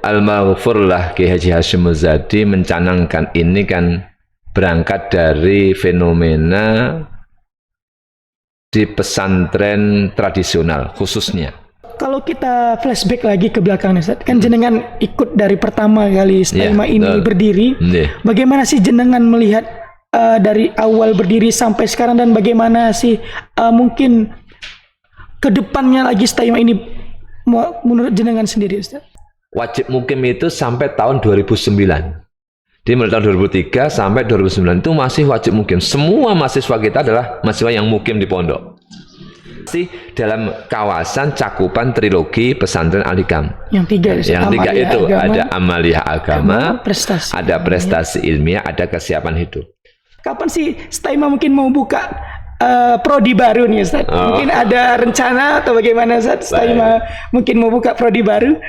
Al-Maghfurlah Kiai Haji Hashim Muzadi mencanangkan ini kan berangkat dari fenomena di pesantren tradisional khususnya. Kalau kita flashback lagi ke belakang, Ustaz, kan jenengan ikut dari pertama kali Istiqomah ini berdiri. Bagaimana sih jenengan melihat dari awal berdiri sampai sekarang, dan bagaimana sih mungkin kedepannya lagi Istiqomah ini menurut jenengan sendiri, Ustaz? Wajib mukim itu sampai tahun 2009. Di mulai tahun 2003 sampai 2009 itu masih wajib mukim. Semua mahasiswa kita adalah mahasiswa yang mukim di pondok. Masih dalam kawasan cakupan trilogi pesantren Al-Hikam. Yang tiga itu agama, ada amaliyah agama, prestasi, ada prestasi ilmiah, ada kesiapan hidup. Kapan sih Istiqomah mungkin mau buka prodi baru nih, Ustaz? Mungkin ada rencana atau bagaimana, Ustaz? Istiqomah mungkin mau buka prodi baru?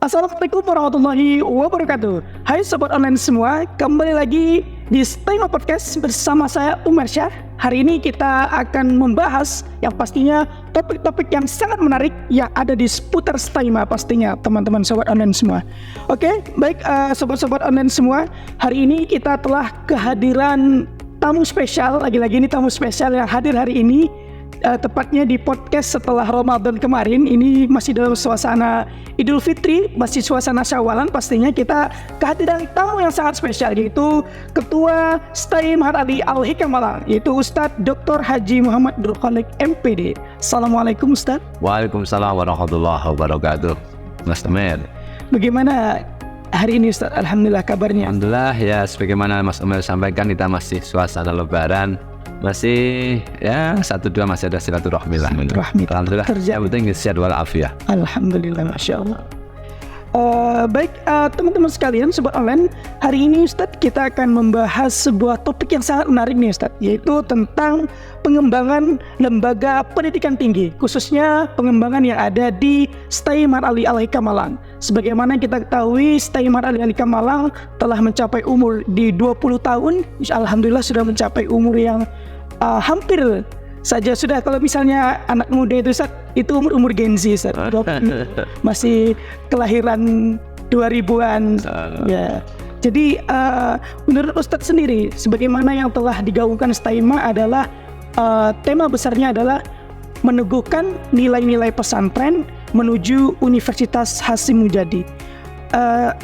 Assalamualaikum warahmatullahi wabarakatuh. Hai sobat online semua, kembali lagi di Istiqomah Podcast bersama saya Umar Syah. Hari ini kita akan membahas yang pastinya topik-topik yang sangat menarik yang ada di seputar Istiqomah pastinya teman-teman sobat online semua. Oke, baik sobat-sobat online semua, hari ini kita telah kehadiran tamu spesial, lagi-lagi ini tamu spesial yang hadir hari ini. Tepatnya di podcast setelah Ramadan kemarin. Ini masih dalam suasana Idul Fitri, masih suasana Syawalan. Pastinya kita kehadiran tamu yang sangat spesial, yaitu Ketua STAI Mahat Ali Al-Hikam Malang, yaitu Ustadz Dr. Haji Muhammad Abdul Khalik MPD. Assalamualaikum Ustadz. Waalaikumsalam warahmatullahi wabarakatuh. Mas Umar, bagaimana hari ini Ustadz? Alhamdulillah kabarnya. Alhamdulillah ya, sebagaimana Mas Umar sampaikan, kita masih suasana Lebaran. Masih ya 1-2 masih ada silaturahmi lah. Alhamdulillah terjadi penting sehat walafiat. Alhamdulillah, masya Allah. Baik teman-teman sekalian sobat online, hari ini Ustadz kita akan membahas sebuah topik yang sangat menarik nih Ustadz, yaitu tentang pengembangan lembaga pendidikan tinggi, khususnya pengembangan yang ada di STAI Mahat Ali Al-Hikam Malang. Sebagaimana kita ketahui, STAI Mahat Ali Al-Hikam Malang telah mencapai umur di 20 tahun. Alhamdulillah sudah mencapai umur yang hampir saja sudah, kalau misalnya anak muda itu umur Gen Z, masih kelahiran 2000-an ya. Jadi menurut Ustadz sendiri, sebagaimana yang telah digaungkan Istiqomah adalah tema besarnya adalah meneguhkan nilai-nilai pesantren menuju Universitas Hasyim Mujadi.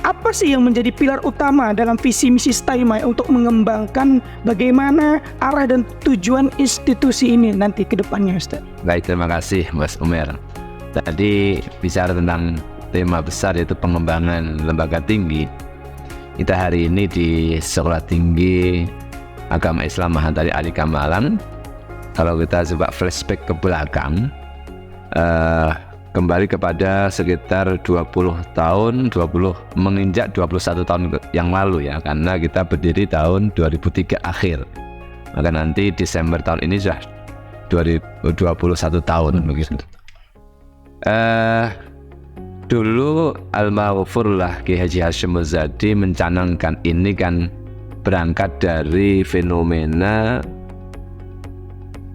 Apa sih yang menjadi pilar utama dalam visi misi Istiqomah untuk mengembangkan bagaimana arah dan tujuan institusi ini nanti ke depannya, Ustaz? Baik, terima kasih Mas Umar. Tadi bicara tentang tema besar, yaitu pengembangan lembaga tinggi. Kita hari ini di Sekolah Tinggi Agama Islam Mahat Ali Al-Hikam Malang, kalau kita coba flashback ke belakang, kembali kepada sekitar 20 tahun, menginjak 21 tahun yang lalu ya, karena kita berdiri tahun 2003 akhir. Maka nanti Desember tahun ini sudah 2021 tahun begitu. Dulu Al-Maghfurlah Kiai Haji Hashim Muzadi mencanangkan ini kan berangkat dari fenomena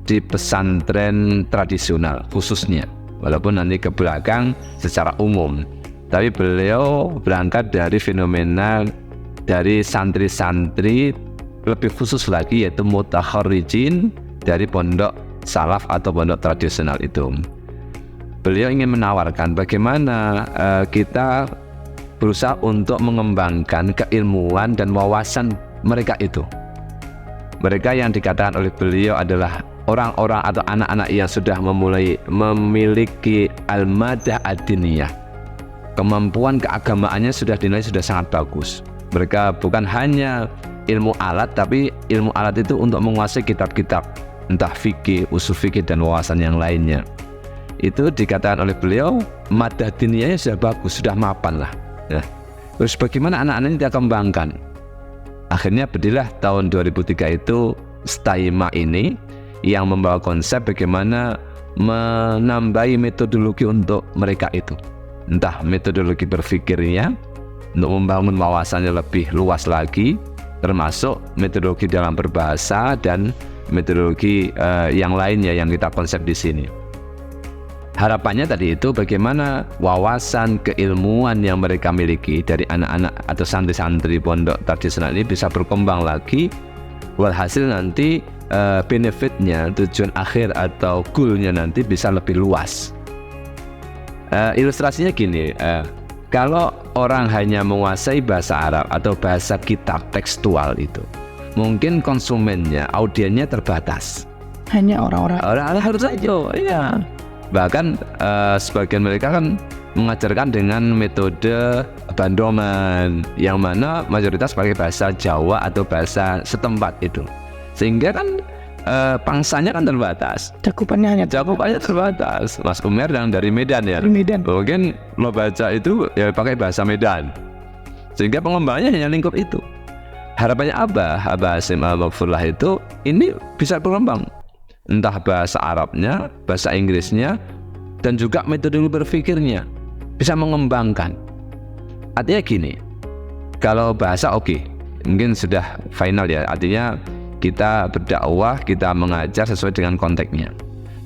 di pesantren tradisional khususnya. Walaupun nanti ke belakang secara umum, tapi beliau berangkat dari fenomena dari santri-santri, lebih khusus lagi yaitu mutakharrijin dari pondok salaf atau pondok tradisional itu. Beliau ingin menawarkan bagaimana kita berusaha untuk mengembangkan keilmuan dan wawasan mereka itu. Mereka yang dikatakan oleh beliau adalah orang-orang atau anak-anak yang sudah memiliki al-madah ad-diniyah. Kemampuan keagamaannya sudah dinilai sudah sangat bagus. Mereka bukan hanya ilmu alat, tapi ilmu alat itu untuk menguasai kitab-kitab, entah fikih, usul fikih dan wawasan yang lainnya. Itu dikatakan oleh beliau, madah diniyahnya sudah bagus, sudah mapan lah. Nah, terus bagaimana anak-anak ini dikembangkan? Akhirnya berdirilah tahun 2003 itu Istiqomah ini, yang membawa konsep bagaimana menambahi metodologi untuk mereka itu, entah metodologi berpikirnya, untuk membangun wawasannya lebih luas lagi, termasuk metodologi dalam berbahasa dan metodologi yang lainnya yang kita konsep di sini. Harapannya tadi itu bagaimana wawasan keilmuan yang mereka miliki dari anak-anak atau santri-santri pondok tradisional ini bisa berkembang lagi, walhasil nanti benefitnya, tujuan akhir atau goalnya nanti bisa lebih luas. Ilustrasinya gini, kalau orang hanya menguasai bahasa Arab atau bahasa kitab tekstual itu, mungkin konsumennya, audiennya terbatas. Hanya orang-orang Harus saja, iya. Bahkan sebagian mereka kan mengajarkan dengan metode bandoman, yang mana mayoritas pakai bahasa Jawa atau bahasa setempat itu, sehingga kan pangsanya kan terbatas, cakupannya terbatas. Mas Umer yang dari Medan ya, mungkin lo baca itu ya pakai bahasa Medan, sehingga pengembangannya hanya lingkup itu. Harapannya Abah Hasyim Al-Maghfurlah itu ini bisa berkembang, entah bahasa Arabnya, bahasa Inggrisnya, dan juga metode berpikirnya bisa mengembangkan. Artinya gini, kalau bahasa oke, mungkin sudah final ya, artinya kita berdakwah, kita mengajar sesuai dengan konteksnya.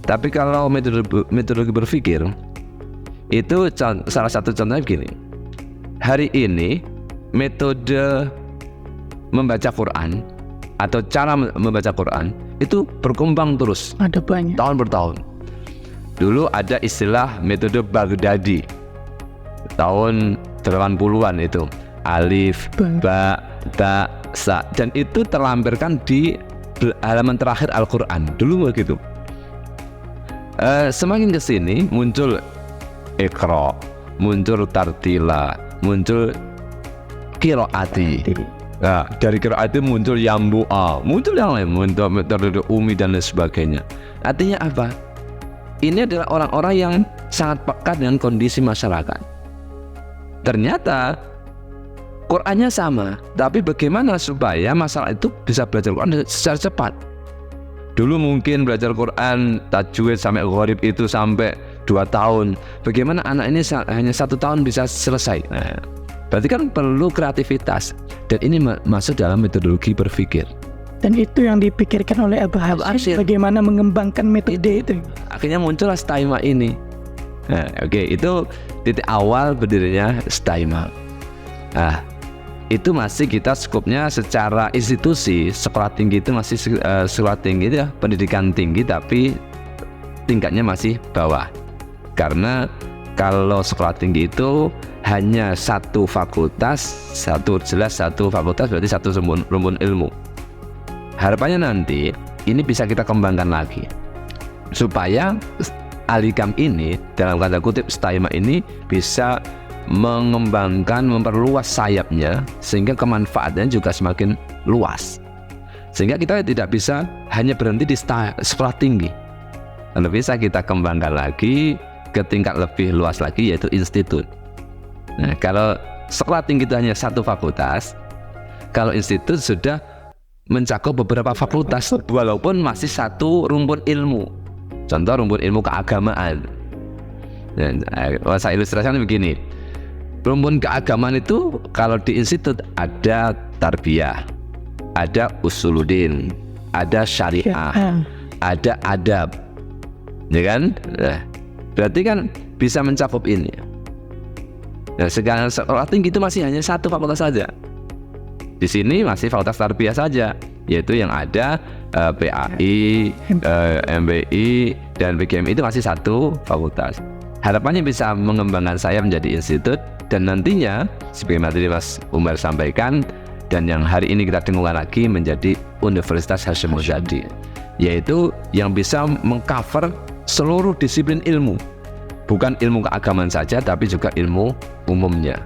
Tapi kalau metodologi berpikir itu salah satu contohnya gini. Hari ini metode membaca Quran atau cara membaca Quran itu berkembang terus, ada banyak tahun per tahun. Dulu ada istilah metode Baghdadi tahun 80-an itu, alif, ba, ta, sa, dan itu terlampirkan di halaman terakhir Al-Quran dulu begitu. Semakin kesini muncul Iqra, muncul Tartila, muncul Qiraati. Nah, dari qiraat itu muncul Yambu'a, muncul yang lain, muncul metode Umi dan lain sebagainya. Artinya apa? Ini adalah orang-orang yang sangat peka dengan kondisi masyarakat. Ternyata Qur'annya sama, tapi bagaimana supaya masalah itu bisa belajar Qur'an secara cepat. Dulu mungkin belajar Qur'an tajwid sampai gharib itu sampai 2 tahun. Bagaimana anak ini hanya 1 tahun bisa selesai? Nah, berarti kan perlu kreativitas, dan ini masuk dalam metodologi berpikir. Dan itu yang dipikirkan oleh Abah Hasyim, bagaimana mengembangkan metode itu. Akhirnya muncullah Staima ini. Nah, itu titik awal berdirinya Staima. Nah, itu masih kita skupnya secara institusi, sekolah tinggi itu masih sekolah tinggi ya, pendidikan tinggi, tapi tingkatnya masih bawah. Karena kalau sekolah tinggi itu hanya satu fakultas berarti satu rumpun ilmu. Harapannya nanti ini bisa kita kembangkan lagi supaya Alikam ini, dalam kata kutip Staima ini, bisa mengembangkan, memperluas sayapnya sehingga kemanfaatannya juga semakin luas, sehingga kita tidak bisa hanya berhenti di sekolah tinggi, tapi bisa kita kembangkan lagi ke tingkat lebih luas lagi, yaitu institut. Nah, kalau sekolah tinggi itu hanya satu fakultas, kalau institut sudah mencakup beberapa fakultas walaupun masih satu rumpun ilmu. Contoh rumpun ilmu keagamaan. Nah, saya ilustrasikan begini. Rumpun keagamaan itu kalau di institut ada tarbiyah, ada usuluddin, ada syariah, ada adab, ya kan? Nah, berarti kan bisa mencakup ini. Nah, sekarang sekolah tinggi itu masih hanya satu fakultas saja. Di sini masih fakultas tarbiyah saja, yaitu yang ada PAI, MBI, dan PGMI itu masih satu fakultas. Harapannya bisa mengembangkan saya menjadi institut, dan nantinya sebagaimana tadi Mas Umar sampaikan dan yang hari ini kita dengungkan lagi, menjadi Universitas Hasyim Muzadi, yaitu yang bisa mengcover seluruh disiplin ilmu, bukan ilmu keagamaan saja tapi juga ilmu umumnya.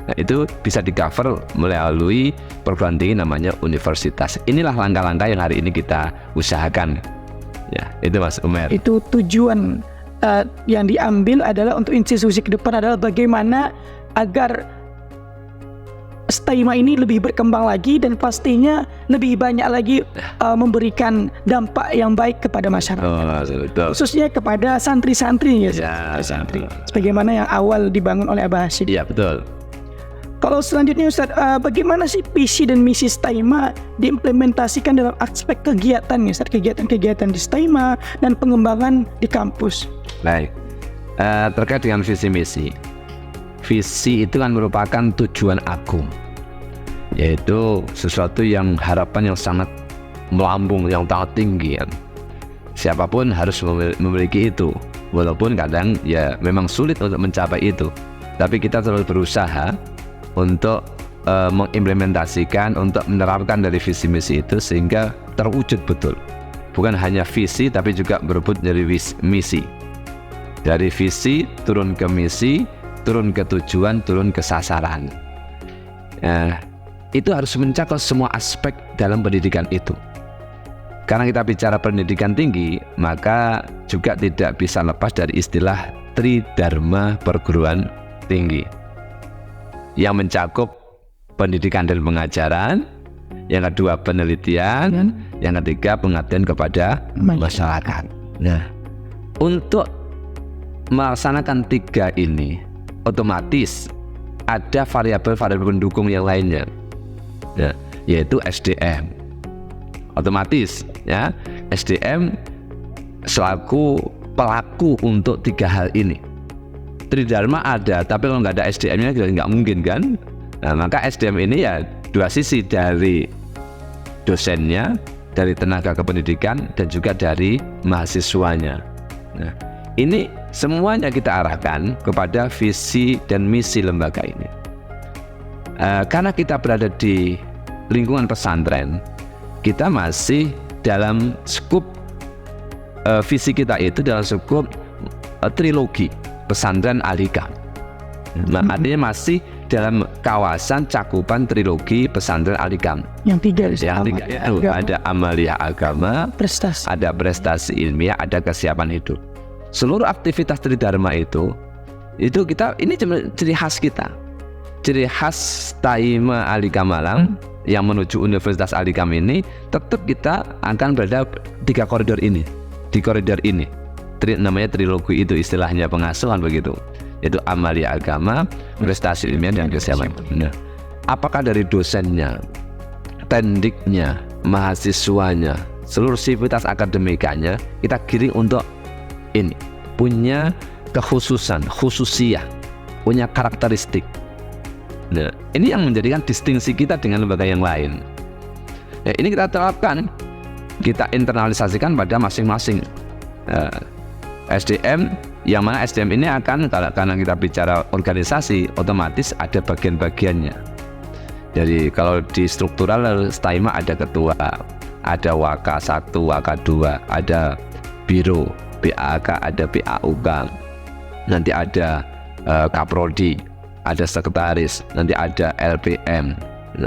Nah, itu bisa di-cover melalui perguruan tinggi namanya universitas. Inilah langkah-langkah yang hari ini kita usahakan. Ya, itu Mas Umar. Itu tujuan yang diambil adalah untuk institusi ke depan adalah bagaimana agar Staima ini lebih berkembang lagi dan pastinya lebih banyak lagi memberikan dampak yang baik kepada masyarakat. Khususnya kepada santri-santri ya. Santri. Sebagaimana yang awal dibangun oleh Abah Hasyim. Iya, betul. Kalau selanjutnya Ustadz, bagaimana sih visi dan misi STAIMA diimplementasikan dalam aspek kegiatan nih Ustadz, kegiatan-kegiatan di STAIMA dan pengembangan di kampus? Baik, terkait dengan visi misi. Visi itu kan merupakan tujuan agung, yaitu sesuatu yang harapan yang sangat melambung, yang sangat tinggi kan. Siapapun harus memiliki itu, walaupun kadang ya memang sulit untuk mencapai itu, tapi kita terus berusaha untuk mengimplementasikan, untuk menerapkan dari visi misi itu sehingga terwujud betul. Bukan hanya visi tapi juga berebut dari misi. Dari visi turun ke misi, turun ke tujuan, turun ke sasaran. Itu harus mencakup semua aspek dalam pendidikan itu. Karena kita bicara pendidikan tinggi, maka juga tidak bisa lepas dari istilah Tridharma perguruan tinggi yang mencakup pendidikan dan pengajaran, yang kedua penelitian, yang ketiga pengabdian kepada masyarakat. Nah, untuk melaksanakan tiga ini, otomatis ada variabel-variabel pendukung yang lainnya, ya, yaitu SDM. Otomatis, ya, SDM selaku pelaku untuk tiga hal ini. Tridharma ada, tapi kalau nggak ada SDM-nya nggak mungkin kan. Nah, maka SDM ini ya dua sisi, dari dosennya, dari tenaga kependidikan, dan juga dari mahasiswanya. Nah, ini semuanya kita arahkan kepada visi dan misi lembaga ini. Karena kita berada di lingkungan pesantren, kita masih dalam skup visi kita itu dalam skup trilogi pesantren Al-Hikam. Artinya masih dalam kawasan cakupan trilogi pesantren Al-Hikam. Yang tiga itu ada amaliyah agama, prestasi, ada prestasi ilmiah, ada kesiapan hidup. Seluruh aktivitas Tridharma itu kita, ini ciri khas kita, ciri khas STAIMA Al-Hikam Malang yang menuju Universitas Al-Hikam ini. Tetap kita akan berada tiga koridor ini, di koridor ini. Namanya trilogi itu istilahnya pengasuhan begitu, yaitu amaliyah agama, prestasi ilmiah, dan kesiapan. Nah, apakah dari dosennya, tendiknya, mahasiswanya, seluruh sivitas akademikanya kita giring untuk ini, punya kekhususan, khususiyah, punya karakteristik. Nah, ini yang menjadikan distingsi kita dengan lembaga yang lain. Nah, ini kita terapkan, kita internalisasikan pada masing-masing SDM, yang mana SDM ini akan, karena kita bicara organisasi, otomatis ada bagian-bagiannya. Jadi kalau di struktural STAIMA ada ketua, ada Waka 1, Waka 2, ada Biro, BAK, ada BAUK, nanti ada Kaprodi, ada sekretaris, nanti ada LPM,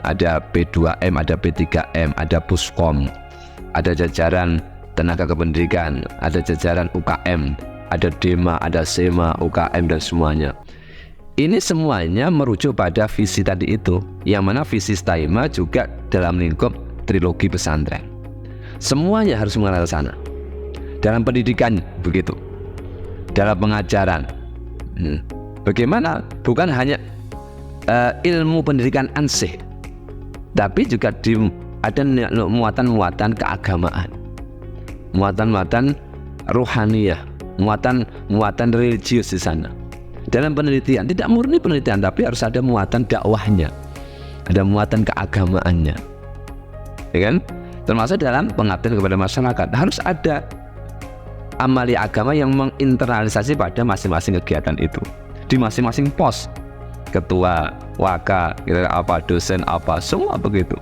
ada P2M, ada P3M, ada Puskom, ada jajaran tenaga kependidikan, ada jajaran UKM, ada DEMA, ada SEMA, UKM, dan semuanya. Ini semuanya merujuk pada visi tadi itu, yang mana visi STAIMA juga dalam lingkup trilogi pesantren. Semuanya harus mengarah ke sana. Dalam pendidikan begitu, dalam pengajaran. Bagaimana? Bukan hanya ilmu pendidikan ansih, tapi juga ada muatan-muatan keagamaan, muatan-muatan rohaniyah, muatan religius di sana. Dalam penelitian, tidak murni penelitian, tapi harus ada muatan dakwahnya, ada muatan keagamaannya, ya kan? Termasuk dalam pengabdian kepada masyarakat, harus ada amali agama yang menginternalisasi pada masing-masing kegiatan itu, di masing-masing pos, ketua, waka, dosen apa, semua begitu.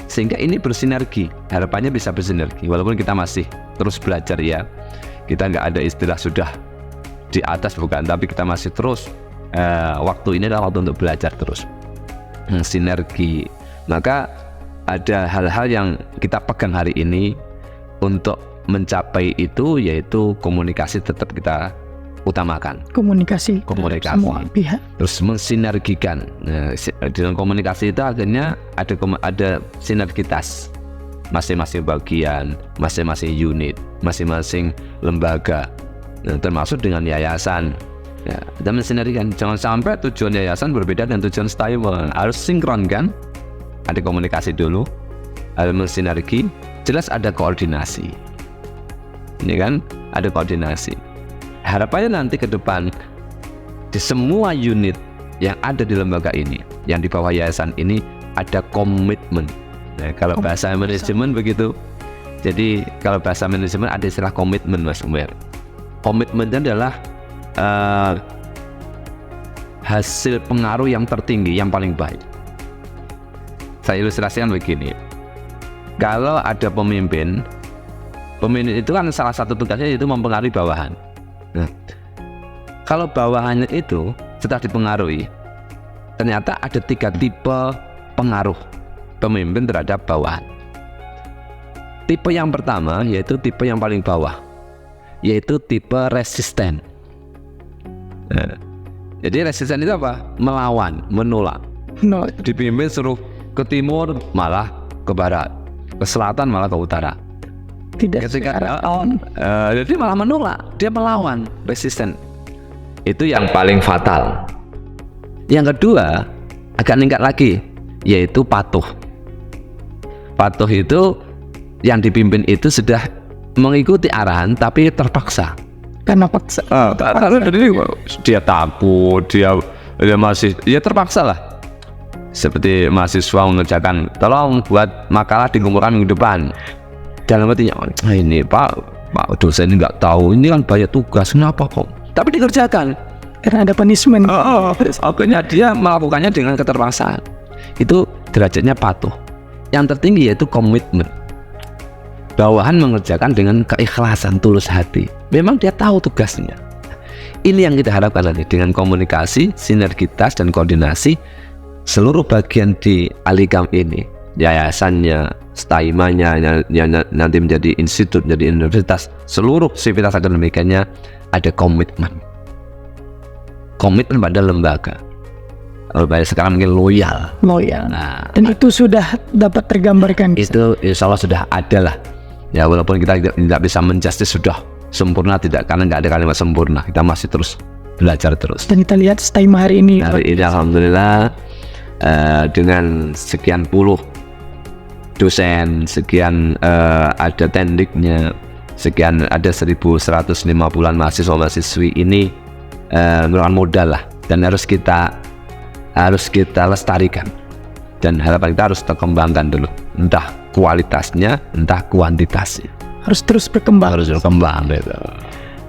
Sehingga ini bersinergi, harapannya bisa bersinergi, walaupun kita masih terus belajar ya. Kita nggak ada istilah sudah di atas, bukan, tapi kita masih terus, waktu ini adalah waktu untuk belajar terus, sinergi. Maka ada hal-hal yang kita pegang hari ini untuk mencapai itu, yaitu komunikasi tetap kita utamakan. Komunikasi semua pihak. Terus mensinergikan. Nah, dalam komunikasi itu akhirnya ada sinergitas masing-masing bagian, masing-masing unit, masing-masing lembaga, termasuk dengan yayasan, Ya, kita mensinergikan. Jangan sampai tujuan yayasan berbeda dengan tujuan Stayman. Harus sinkron kan? Ada komunikasi dulu, ada mensinergi, jelas ada koordinasi. Ini kan, ada koordinasi. Harapannya nanti ke depan di semua unit yang ada di lembaga ini, yang di bawah yayasan ini ada komitmen. Nah, kalau bahasa manajemen begitu. Jadi kalau bahasa manajemen ada istilah komitmen, Mas Umar. Komitmen itu adalah hasil pengaruh yang tertinggi, yang paling baik. Saya ilustrasikan begini. Kalau ada pemimpin itu kan salah satu tugasnya itu mempengaruhi bawahan. Nah, kalau bawahannya itu setelah dipengaruhi, ternyata ada 3 tipe pengaruh pemimpin terhadap bawahan. Tipe yang pertama yaitu tipe yang paling bawah, yaitu tipe resisten. Nah, jadi resisten itu apa? Melawan, menolak. No. Dipimpin suruh ke timur malah ke barat, ke selatan malah ke utara. Tidak Ketika jadi malah menolak, dia melawan, resisten. Itu Yang paling fatal. yang kedua agak meningkat lagi, yaitu patuh. Patuh itu yang dipimpin itu sudah mengikuti arahan tapi terpaksa. karena paksa. Karena dia takut, dia masih, ya terpaksa lah. Seperti mahasiswa mengerjakan, tolong buat makalah dikumpulkan minggu depan. Dalam artinya, ini Pak dosen ini nggak tahu, ini kan banyak tugas, kenapa kok? Tapi dikerjakan. Karena ada punishment. Akhirnya dia melakukannya dengan keterpaksaan. Itu derajatnya patuh. Yang tertinggi yaitu komitmen. Bawahan mengerjakan dengan keikhlasan, tulus hati. Memang dia tahu tugasnya. Ini yang kita harapkan nanti dengan komunikasi, sinergitas dan koordinasi seluruh bagian di Alikam ini, yayasannya, Staimanya, yang nanti menjadi institut, menjadi universitas, seluruh sivitas akademikanya ada komitmen. Komitmen pada lembaga. Kalau sekarang mungkin loyal. Nah, Dan itu sudah dapat tergambarkan. itu insya Allah sudah ada lah. Ya walaupun kita tidak bisa menjustis sudah sempurna, tidak, karena nggak ada kalimat sempurna, kita masih terus belajar terus. Dan kita lihat Staima hari ini. Hari ini alhamdulillah dengan sekian puluh dosen, sekian ada tendiknya, sekian ada 1.150-an mahasiswa-mahasiswi ini merupakan modal lah, dan harus kita lestarikan, dan harapan kita harus kita kembangkan dulu, entah kualitasnya, entah kuantitasnya. Harus terus berkembang. Harus berkembang gitu.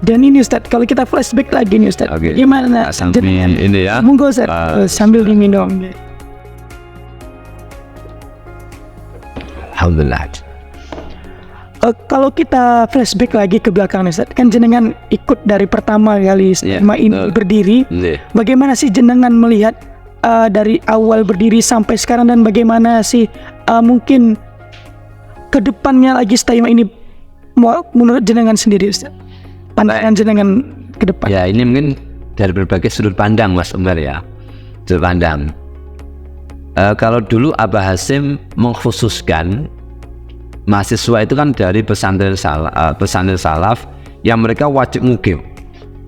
Dan ini Ustadz, kalau kita flashback lagi nih Ustadz, Oke. gimana? Sambil ini ya. Monggo Ustadz, sambil diminum. Alhamdulillah. Kalau kita flashback lagi ke belakang nih Ustadz, kan jenengan ikut dari pertama kali Staima ini berdiri. Bagaimana sih jenengan melihat dari awal berdiri sampai sekarang, dan bagaimana sih mungkin kedepannya lagi Staima ini menurut jenengan sendiri Ustadz? Pandangan jenengan ke depan. Ya ini mungkin dari berbagai sudut pandang Mas Umar ya. Sudut pandang. Kalau dulu Abah Hasim mengkhususkan mahasiswa itu kan dari pesantren salaf yang mereka wajib mukim.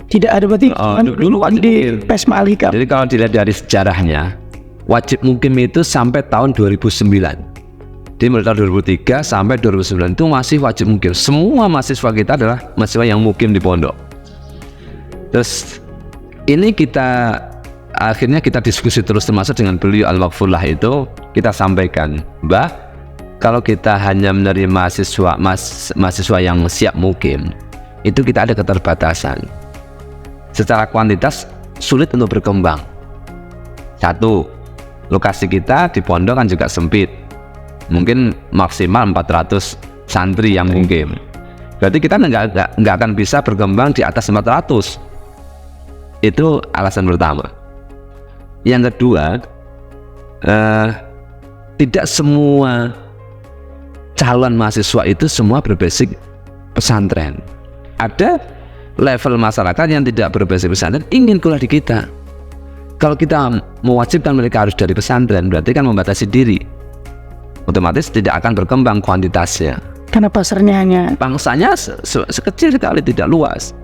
Tidak ada berarti dulu wajib di mukim. Pesma Alikam. Jadi kalau dilihat dari sejarahnya, wajib mukim itu sampai tahun 2009. Jadi mulai tahun 2003 sampai 2009 itu masih wajib mukim. Semua mahasiswa kita adalah mahasiswa yang mukim di pondok. Terus ini akhirnya kita diskusi terus, termasuk dengan beliau Al-Waqfullah itu kita sampaikan, Mbah, kalau kita hanya menerima mahasiswa yang siap mukim, itu kita ada keterbatasan. Secara kuantitas sulit untuk berkembang. Satu, lokasi kita di pondok kan juga sempit. Mungkin maksimal 400 santri yang mukim. Berarti kita nggak akan bisa berkembang di atas 400. Itu alasan pertama. Yang kedua, tidak semua calon mahasiswa itu semua berbasic pesantren. Ada level masyarakat yang tidak berbasic pesantren ingin kuliah di kita. Kalau kita mewajibkan mereka harus dari pesantren, berarti kan membatasi diri. Otomatis tidak akan berkembang kuantitasnya. Karena pasarnya hanya Bangsanya sekecil sekali, tidak luas.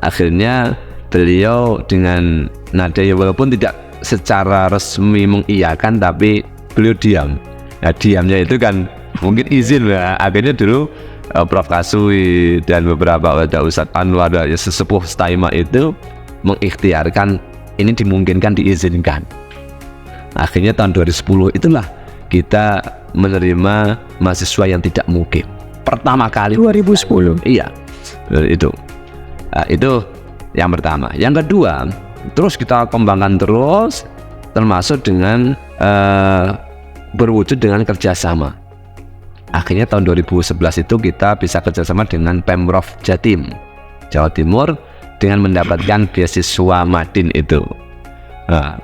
Akhirnya beliau dengan nada ya walaupun tidak secara resmi mengiyakan, tapi beliau diam. Nah, diamnya itu kan mungkin izin lah. Akhirnya dulu Prof. Kasui dan beberapa Ustadz Anwar dan sesepuh Staima itu mengikhtiarkan ini dimungkinkan, diizinkan. Akhirnya tahun 2010 itulah kita menerima mahasiswa yang tidak mukim pertama kali. 2010. Iya, itu yang pertama. Yang kedua, terus kita kembangkan terus, termasuk dengan berwujud dengan kerjasama. Akhirnya tahun 2011 itu kita bisa kerjasama dengan Pemprov Jatim, Jawa Timur, dengan mendapatkan beasiswa Madin itu. Nah,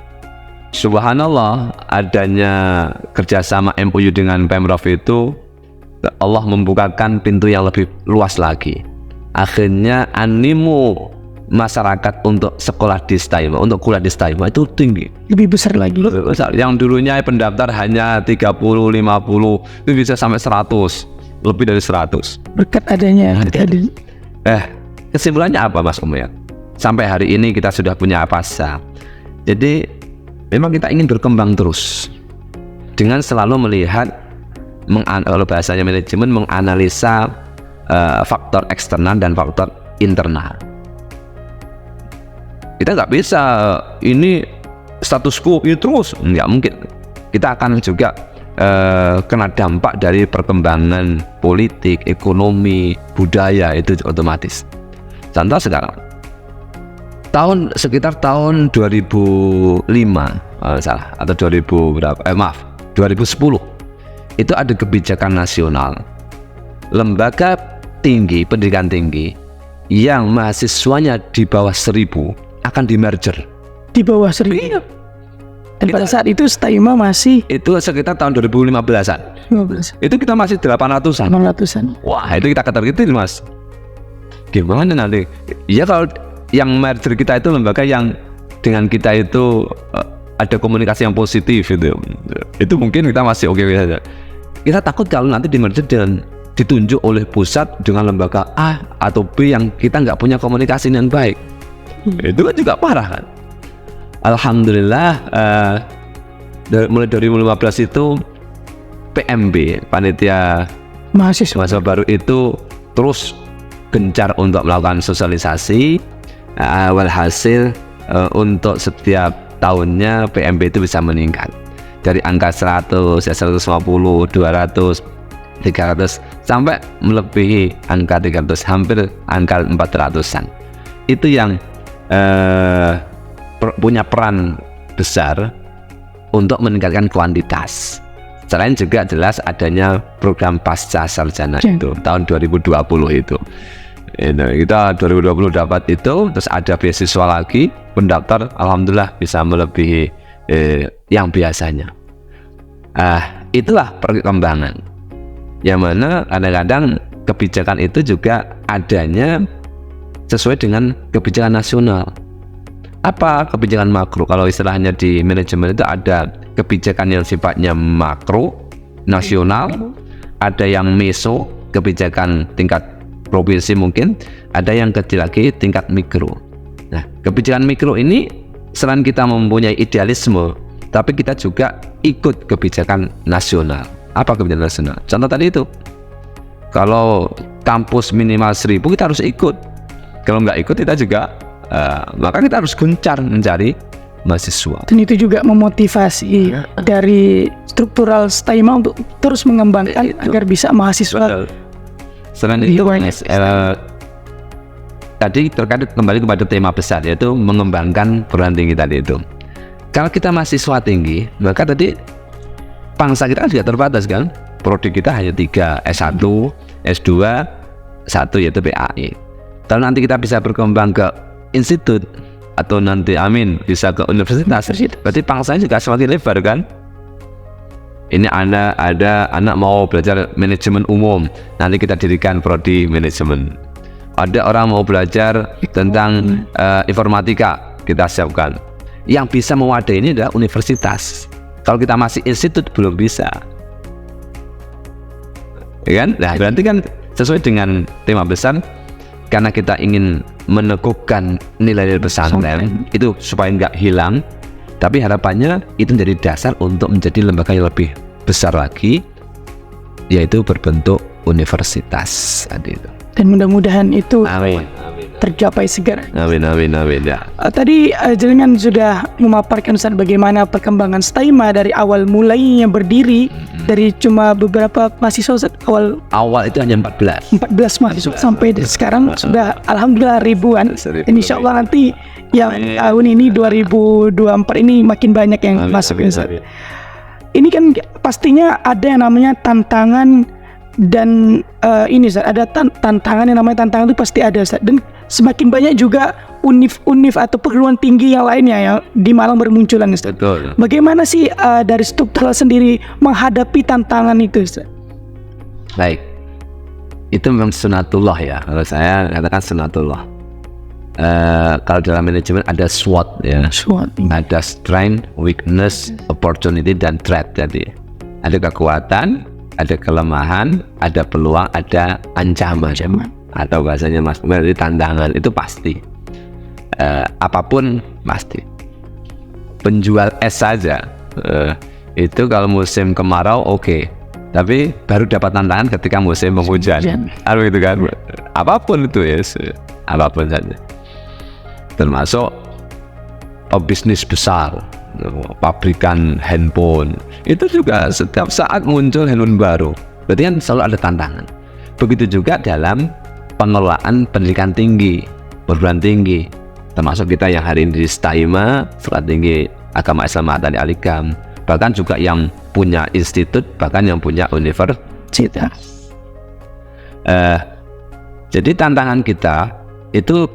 subhanallah, adanya kerjasama MOU dengan Pemprov itu, Allah membukakan pintu yang lebih luas lagi. Akhirnya animo masyarakat untuk sekolah di Staima, untuk kuliah di Staima itu tinggi. Lebih besar lagi. Yang dulunya pendaftar hanya 30, 50, itu bisa sampai 100, lebih dari 100. Berkat adanya. Kesimpulannya apa Mas Umar? Sampai hari ini kita sudah punya PASA. Jadi memang kita ingin berkembang terus dengan selalu melihat, kalau bahasanya manajemen, menganalisa faktor eksternal dan faktor internal. Kita nggak bisa ini status quo ini terus, nggak mungkin. Kita akan juga kena dampak dari perkembangan politik, ekonomi, budaya, itu otomatis. Contoh sekarang, sekitar tahun 2005 atau 2010 itu ada kebijakan nasional, lembaga tinggi, pendidikan tinggi yang mahasiswanya di bawah 1000 akan di-merger. Di bawah 1000. Iya. Dan pada saat itu Staima masih Itu sekitar tahun 2015-an. 15. Itu kita masih 800-an. 800-an. Wah, itu kita ketar-ketir, Mas. Gimana nanti? Ya kalau yang merger kita itu lembaga yang dengan kita itu ada komunikasi yang positif itu. Itu mungkin kita masih oke saja. Kita takut kalau nanti di merger dan ditunjuk oleh pusat dengan lembaga A atau B yang kita nggak punya komunikasi yang baik. Itu kan juga parah kan. Alhamdulillah mulai 2015 itu PMB, panitia mahasiswa baru itu terus gencar untuk melakukan sosialisasi. Walhasil untuk setiap tahunnya PMB itu bisa meningkat dari angka 100, 150, 200, 300 sampai melebihi angka 300, hampir angka 400-an. Itu yang punya peran besar untuk meningkatkan kuantitas. Selain juga jelas adanya program pasca sarjana itu tahun 2020 itu. Kita 2020 dapat itu, terus ada beasiswa lagi, pendaftar alhamdulillah bisa melebihi yang biasanya. Itulah perkembangan. Yang mana kadang-kadang kebijakan itu juga adanya sesuai dengan kebijakan nasional. Apa kebijakan makro? Kalau istilahnya di manajemen itu ada kebijakan yang sifatnya makro, nasional, ada yang meso, kebijakan tingkat provinsi mungkin, ada yang kecil lagi tingkat mikro. Nah, kebijakan mikro ini selain kita mempunyai idealisme, tapi kita juga ikut kebijakan nasional. Apa kebijakan nasional? Contoh tadi itu, kalau kampus minimal 1000 kita harus ikut. Kalau nggak ikut kita juga maka kita harus gencar mencari mahasiswa. Dan itu juga memotivasi dari struktural Staima untuk terus mengembangkan agar bisa mahasiswa. Betul. Selain itu, tadi terkait kembali kepada tema besar, yaitu mengembangkan perguruan tinggi tadi itu. Kalau kita mahasiswa tinggi, maka tadi pangsa kita kan juga terbatas kan. Prodi kita hanya 3, S1, S2, 1 yaitu PAI. Kalau nanti kita bisa berkembang ke institut atau nanti bisa ke universitas, berarti pangsanya juga semakin lebar kan. Ini ada anak mau belajar manajemen umum, nanti kita dirikan prodi manajemen. Ada orang mau belajar tentang informatika, kita siapkan. Yang bisa mewadahi ini adalah universitas. Kalau kita masih institut belum bisa, ya kan? Nah, berarti kan sesuai dengan tema besar, karena kita ingin meneguhkan nilai-nilai pesantren itu supaya nggak hilang, tapi harapannya itu menjadi dasar untuk menjadi lembaga yang lebih besar lagi, yaitu berbentuk universitas tadi itu. Dan mudah-mudahan itu Amin. tercapai segera. Amin ya. Tadi jenengan sudah memaparkan Ustaz bagaimana perkembangan Staima dari awal mulainya berdiri dari cuma beberapa mahasiswa Ustaz, Awal itu hanya 14. 14 mahasiswa sampai sekarang sudah alhamdulillah ribuan. Insya Allah nanti yang tahun ini 2024 ini makin banyak yang masuk Ustaz. Ini kan pastinya ada yang namanya tantangan dan ini Ustaz, ada tantangan yang namanya tantangan itu pasti ada Ustaz. Dan semakin banyak juga univ atau perguruan tinggi yang lainnya yang di Malang bermunculan Ustaz. Betul. Bagaimana sih dari struktural sendiri menghadapi tantangan itu Ustaz? Baik, itu memang sunatullah ya. Kalau saya katakan sunatullah. Kalau dalam manajemen ada SWOT ya. SWOT. Ada strength, weakness, opportunity, dan threat. Jadi ada kekuatan, ada kelemahan, ada peluang, ada ancaman. Atau bahasanya Mas berarti tantangan, itu pasti. Apapun pasti. Penjual es saja itu kalau musim kemarau oke. Tapi baru dapat tantangan ketika musim penghujan. Harus gitu kan. Apapun itu ya, apapun saja. Termasuk bisnis besar, pabrikan handphone. Itu juga setiap saat muncul handphone baru. Berarti kan selalu ada tantangan. Begitu juga dalam pengelolaan pendidikan tinggi, perguruan tinggi. Termasuk kita yang hari ini di Staima, Sekolah Tinggi Agama Islam Mahatani Alikam. Bahkan juga yang punya institut, bahkan yang punya universitas. Jadi tantangan kita itu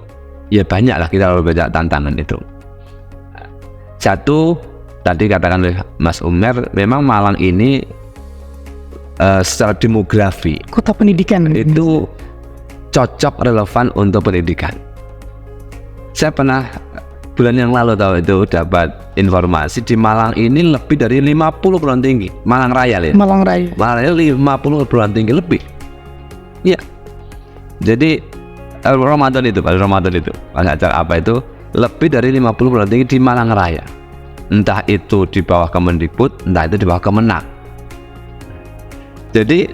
ya banyak lah, kita harus banyak tantangan itu. Satu, tadi katakan oleh Mas Umer, memang Malang ini secara demografi Kota pendidikan itu cocok relevan untuk pendidikan. Saya pernah bulan yang lalu tahu itu dapat informasi di Malang ini lebih dari 50 perguruan tinggi. Malang Raya ya. Malang Raya. Malang Raya 50 perguruan tinggi lebih. Iya. Jadi Ramadan itu pas acara apa itu lebih dari 50 perguruan tinggi di Malang Raya. Entah itu di bawah Kemendikbud, entah itu di bawah Kemenak. Jadi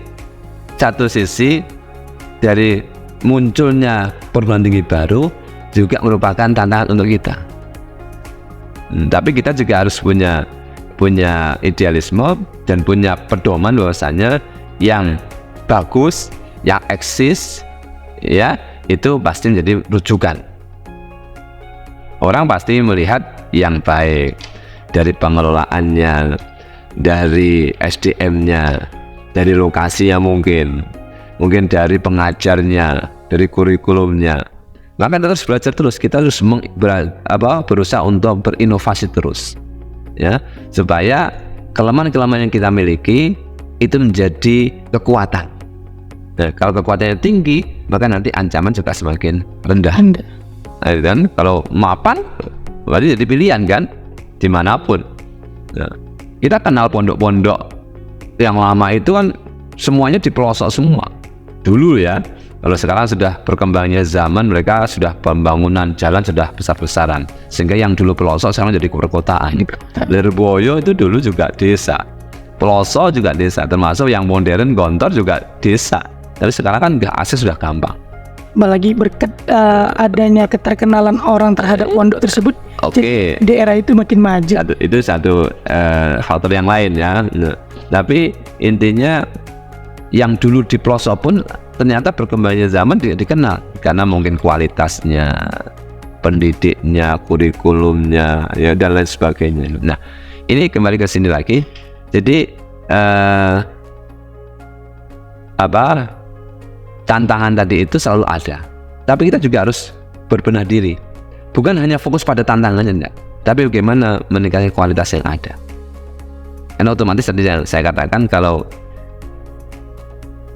satu sisi dari munculnya perguruan tinggi baru juga merupakan tantangan untuk kita. Tapi kita juga harus punya idealisme dan punya pedoman bahwasanya yang bagus, yang eksis, ya itu pasti menjadi rujukan. Orang pasti melihat yang baik dari pengelolaannya, dari SDM-nya, dari lokasinya mungkin dari pengajarnya, dari kurikulumnya. Maka kita harus belajar terus, kita harus berusaha untuk berinovasi terus, ya, supaya kelemahan-kelemahan yang kita miliki itu menjadi kekuatan. Nah, kalau kekuatannya tinggi, maka nanti ancaman juga semakin rendah. Nah, dan kalau mapan, berarti jadi pilihan kan, dimanapun. Nah, kita kenal pondok-pondok yang lama itu kan semuanya di pelosok semua. Dulu ya, kalau sekarang sudah berkembangnya zaman, mereka sudah pembangunan jalan sudah besar-besaran, sehingga yang dulu pelosok sekarang jadi perkotaan. Lirboyo itu dulu juga desa, pelosok juga desa, termasuk yang modern Gontor juga desa. Tapi sekarang kan nggak akses sudah gampang. Apalagi berkat adanya keterkenalan orang terhadap pondok tersebut, Oke. daerah itu makin maju. Itu satu faktor yang lain ya. Tapi intinya yang dulu di pelosok pun ternyata berkembangnya zaman dikenal karena mungkin kualitasnya, pendidiknya, kurikulumnya, ya dan lain sebagainya. Nah, ini kembali ke sini lagi. Jadi tantangan tadi itu selalu ada. Tapi kita juga harus berbenah diri. Bukan hanya fokus pada tantangannya, enggak, tapi bagaimana meningkatkan kualitas yang ada. Karena otomatis tadi saya katakan kalau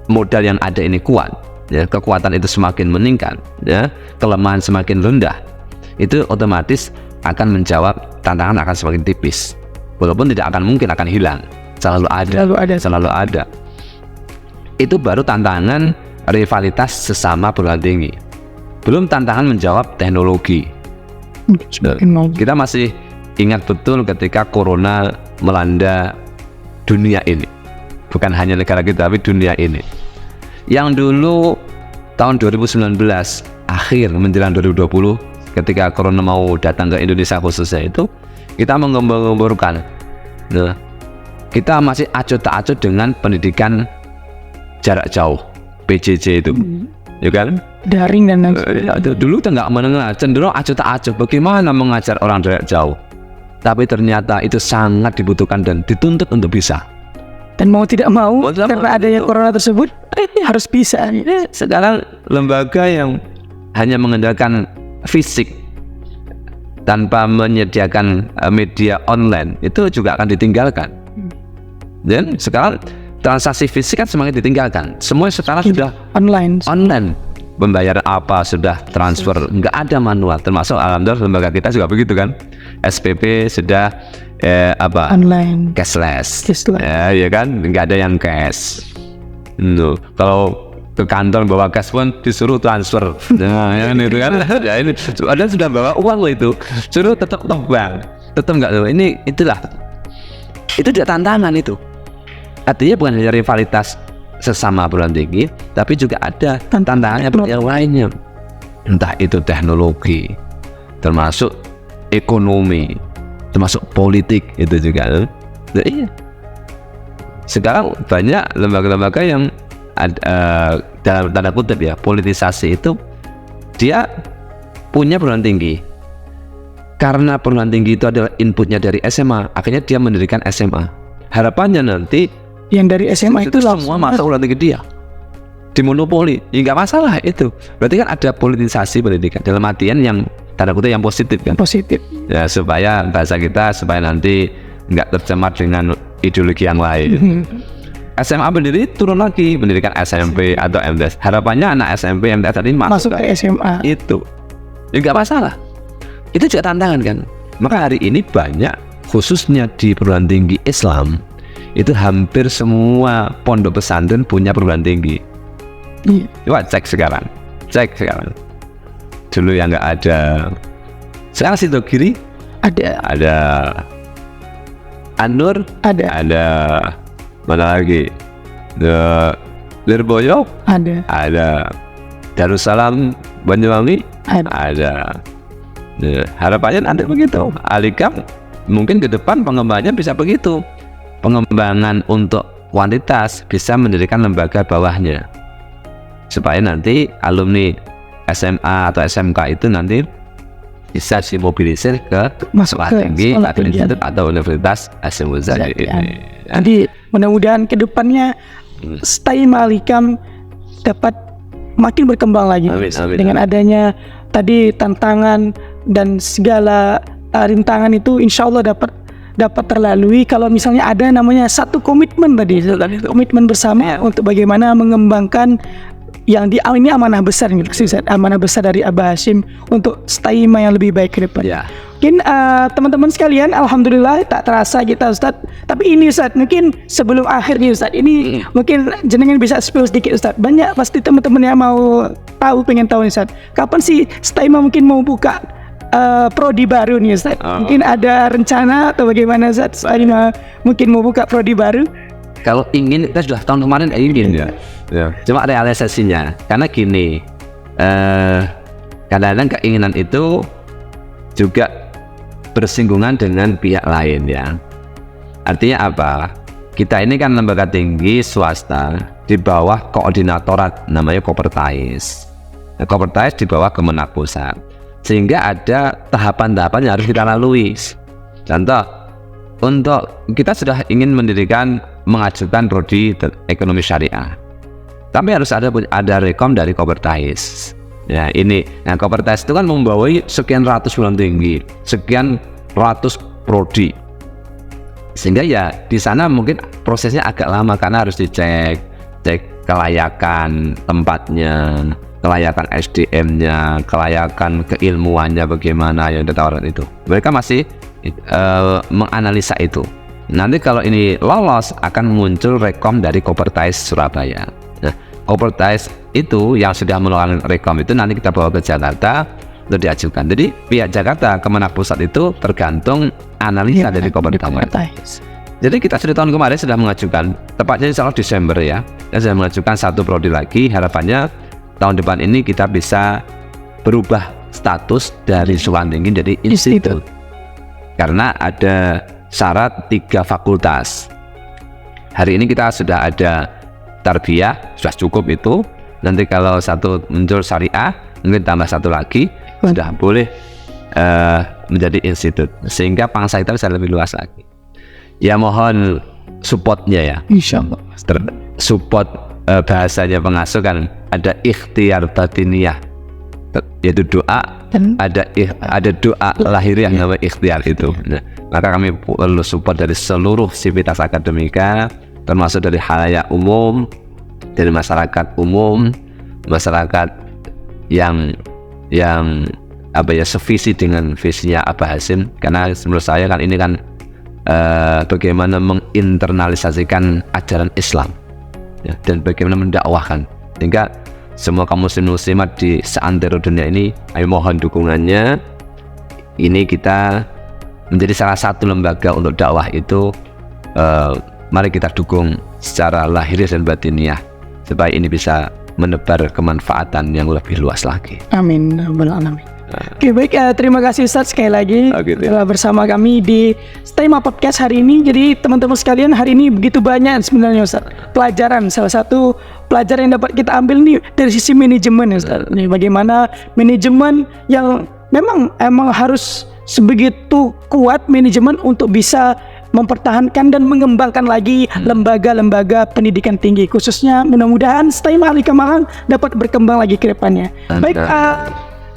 modal yang ada ini kuat, ya, kekuatan itu semakin meningkat, ya, kelemahan semakin rendah, itu otomatis akan menjawab tantangan akan semakin tipis. Walaupun tidak akan mungkin akan hilang, selalu ada. Itu baru tantangan rivalitas sesama perguruan tinggi. belum tantangan menjawab teknologi. Kita masih ingat betul ketika corona melanda dunia ini, bukan hanya negara kita tapi dunia ini. Yang dulu tahun 2019 akhir menjelang 2020 ketika corona mau datang ke Indonesia khususnya itu, kita menggembur-gemburkan. Nah, kita masih acuh tak acuh dengan pendidikan jarak jauh PJJ itu, ya kan? Daring dan lain-lain. Dulu kita nggak mendengar, cenderung acuh tak acuh bagaimana mengajar orang jarak jauh. Tapi ternyata itu sangat dibutuhkan dan dituntut untuk bisa. Dan mau tidak mau karena adanya corona tersebut harus bisa. Sekarang lembaga yang hanya mengandalkan fisik tanpa menyediakan media online itu juga akan ditinggalkan. Dan sekarang transaksi fisik kan semakin ditinggalkan. Semua sekarang sudah Online. Pembayaran apa sudah transfer, nggak ada manual. Termasuk alhamdulillah lembaga kita juga begitu kan. SPP sudah Online. cashless. Ya kan, nggak ada yang cash. Kalau ke kantor bawa cash pun disuruh transfer. Nah, yang itu kan. Ya ini ada sudah bawa uang loh itu. Suruh tetap bank. Tetap nggak loh. Itulah. Itu tidak tantangan itu. Artinya bukan hanya rivalitas sesama perguruan tinggi, tapi juga ada tantangannya yang lainnya. Entah itu teknologi, termasuk ekonomi, termasuk politik itu juga. Nah, iya. Sekarang banyak lembaga-lembaga yang dalam tanda kutip ya, politisasi itu dia punya perguruan tinggi. Karena perguruan tinggi itu adalah inputnya dari SMA, akhirnya dia mendirikan SMA. Harapannya nanti yang dari SMA itu semua masuk perguruan tinggi dia dimonopoli, ya nggak masalah itu. Berarti kan ada politisasi pendidikan dalam artian yang tanda kutip yang positif kan. Positif. Ya supaya bahasa kita supaya nanti nggak tercemar dengan ideologi yang lain. SMA berdiri turun lagi mendirikan SMP atau MTS. Harapannya anak SMP MTS tadi masuk ke SMA. Itu ya nggak masalah. Itu juga tantangan kan. Maka hari ini banyak khususnya di perguruan tinggi Islam itu hampir semua pondok pesantren punya perguruan tinggi. Coba cek sekarang. Dulu yang nggak ada. Sekarang situ kiri ada An-Nur ada mana lagi? Lirboyo ada Darussalam Banyuwangi ada. Nah, harapannya nanti begitu. Alikam mungkin ke depan pengembangannya bisa begitu. Pengembangan untuk kuantitas bisa mendirikan lembaga bawahnya supaya nanti alumni SMA atau SMK itu nanti bisa dimobilisir ke sekolah tinggi atau universitas Hasyim Muzadi ini. Jadi mudah-mudahan kedepannya STAIMA Alikam dapat makin berkembang lagi. Amin. Dengan adanya tadi tantangan dan segala rintangan itu insya Allah dapat terlalui kalau misalnya ada namanya satu komitmen tadi, komitmen bersama untuk bagaimana mengembangkan yang ini amanah besar nih, amanah besar dari Abah Hasyim untuk STAIMA yang lebih baik ke depan. Mungkin teman-teman sekalian, alhamdulillah tak terasa kita Ustadz. Tapi ini Ustadz, mungkin sebelum akhir nih Ustadz, ini mungkin jenengan bisa spill sedikit Ustadz. Banyak pasti teman-teman yang mau pengen tahu nih Ustadz, kapan sih STAIMA mungkin mau buka prodi baru nih Ustaz. Mungkin ada rencana atau bagaimana Ustaz? Mungkin mau buka prodi baru? Kalau ingin, kita sudah tahun kemarin ingin ya. Cuma realisasinya karena gini, kadang-kadang keinginan itu juga bersinggungan dengan pihak lain ya. Artinya apa? Kita ini kan lembaga tinggi swasta di bawah koordinatorat namanya Kopertais. Kopertais di bawah Kemenak Pusat. Sehingga ada tahapan-tahapan yang harus kita lalui. Contoh, untuk kita sudah ingin mengajukan prodi ekonomi syariah, tapi harus ada rekom dari Kopertais. Ya ini, nah Kopertais itu kan membawahi sekian ratus perguruan tinggi, sekian ratus prodi, sehingga ya di sana mungkin prosesnya agak lama karena harus cek kelayakan tempatnya, kelayakan SDM-nya, kelayakan keilmuannya bagaimana yang ditawarkan itu. Mereka masih menganalisa itu. Nanti kalau ini lolos akan muncul rekom dari Kopertais Surabaya. Nah, kopertais itu yang sudah melakukan rekom itu nanti kita bawa ke Jakarta untuk diajukan. Jadi pihak Jakarta Kemenak Pusat itu tergantung analisa dari kopertais. Jadi kita sudah tahun kemarin sudah mengajukan, tepatnya insya Allah Desember ya, dan sudah mengajukan 1 prodi lagi. Harapannya tahun depan ini kita bisa berubah status dari sekolah tinggi jadi institut. Karena ada syarat 3 fakultas. Hari ini kita sudah ada tarbiyah, sudah cukup itu. Nanti kalau satu muncul syariah, mungkin tambah 1 lagi, sudah boleh menjadi institut. Sehingga pangsa kita bisa lebih luas lagi. Ya mohon supportnya ya. Insyaallah. Support bahasanya pengasuh kan ada ikhtiar batiniyah, yaitu doa. Ada doa lahiriah namanya ikhtiar itu. Nah, maka kami perlu support dari seluruh sivitas akademika, termasuk dari khalayak umum, dari masyarakat umum, masyarakat yang sevisi dengan visinya Abah Hasyim. Karena menurut saya kan ini kan bagaimana menginternalisasikan ajaran Islam ya, dan bagaimana mendakwahkan, sehingga semua kaum muslimat di seantero dunia ini, kami mohon dukungannya. Ini kita menjadi salah satu lembaga untuk dakwah itu. Mari kita dukung secara lahiriah dan batiniah supaya ini bisa menebar kemanfaatan yang lebih luas lagi. Amin. Alamin. Oke, baik, terima kasih Ustadz sekali lagi telah bersama kami di Stema Podcast hari ini. Jadi teman-teman sekalian, hari ini begitu banyak sebenarnya Ustadz pelajaran. Salah satu pelajaran yang dapat kita ambil nih dari sisi manajemen Ustadz. Nih, bagaimana manajemen yang memang harus sebegitu kuat manajemen untuk bisa mempertahankan dan mengembangkan lagi lembaga-lembaga pendidikan tinggi, khususnya mudah-mudahan Stema Al-Hikam Malang dapat berkembang lagi ke depannya. Baik,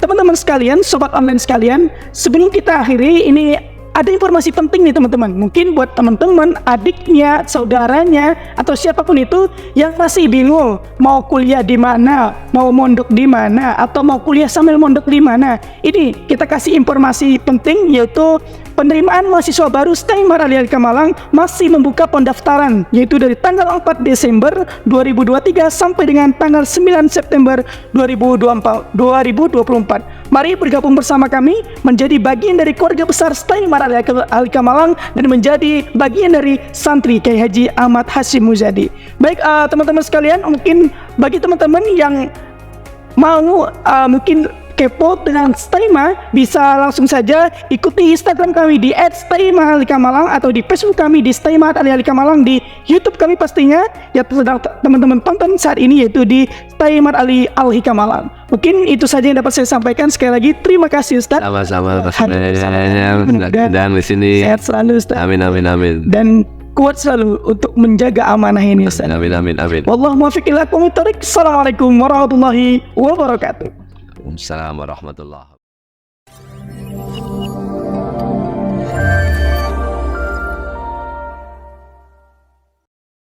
teman-teman sekalian, sobat online sekalian, sebelum kita akhiri ini ada informasi penting nih teman-teman. Mungkin buat teman-teman, adiknya, saudaranya, atau siapapun itu yang masih bingung mau kuliah di mana, mau mondok di mana, atau mau kuliah sambil mondok di mana. Ini kita kasih informasi penting, yaitu penerimaan mahasiswa baru Stema Al-Hikam Malang masih membuka pendaftaran, yaitu dari tanggal 4 Desember 2023 sampai dengan tanggal 9 September 2024. Mari bergabung bersama kami menjadi bagian dari keluarga besar Stema Al-Hikam Malang dan menjadi bagian dari santri Kiai Haji Ahmad Hasyim Muzadi. Baik, teman-teman sekalian, mungkin bagi teman-teman yang mau mungkin kepo dengan Stema, bisa langsung saja ikuti Instagram kami di @Stema Al-Hikam Malang atau di Facebook kami di Stema Al-Hikam Malang, di YouTube kami pastinya yang sedang teman-teman tonton saat ini, yaitu di Stema Al-Hikam Malang. Mungkin itu saja yang dapat saya sampaikan. Sekali lagi terima kasih Ustaz. Sama-sama dan di sini. Sehat selalu Ustaz. Amin. Dan kuat selalu untuk menjaga amanah ini Ustaz. Amin. Wallahu muwaffiq ila aqwamit thoriq. Assalamualaikum warahmatullahi wabarakatuh. Waalaikumsalam warahmatullahi wabarakatuh.